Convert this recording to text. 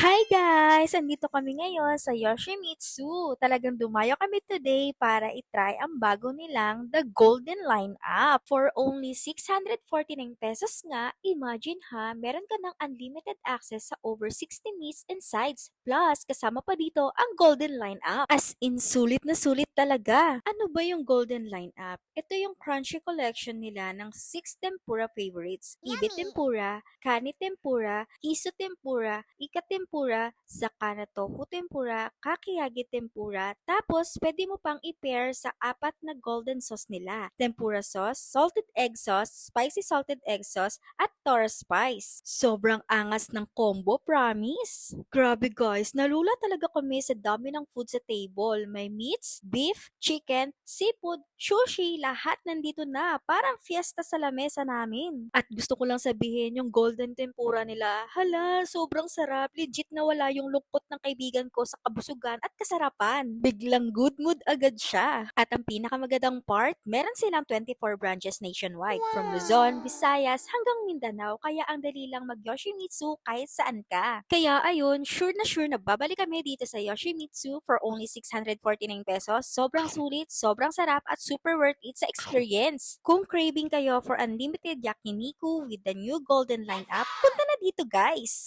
Hi guys! Andito kami ngayon sa Yoshimitsu. Talagang dumayo kami today para itry ang bago nilang The Golden Line Up. For only 649 pesos nga, imagine ha, meron ka ng unlimited access sa over 60 meats and sides. Plus, kasama pa dito ang Golden Line Up. As in, sulit na sulit talaga. Ano ba yung Golden Line Up? Ito yung crunchy collection nila ng 6 tempura favorites. Ibi tempura, kani tempura, kiso tempura, ika tempura, saka na tofu tempura, kakiyagi tempura, tapos pwede mo pang i-pair sa apat na golden sauce nila. Tempura sauce, salted egg sauce, spicy salted egg sauce, at Tora spice. Sobrang angas ng combo, promise! Grabe guys, nalula talaga kami sa dami ng food sa table. May meats, beef, chicken, seafood, sushi, lahat nandito na. Parang fiesta sa lamesa namin. At gusto ko lang sabihin, yung golden tempura nila, hala, sobrang sarap. Legit na wala yung lungkot ng kaibigan ko sa kabusugan at kasarapan. Biglang good mood agad siya. At ang pinakamagandang part, meron silang 24 branches nationwide. From Luzon, Visayas, hanggang Mindanao. Kaya ang dali lang mag-Yoshimitsu kahit saan ka. Kaya ayun, sure na babalik kami dito sa Yoshimitsu for only 649 pesos. Sobrang sulit, sobrang sarap at super worth it sa experience. Kung craving kayo for unlimited yakiniku with the new golden lineup, punta na dito guys!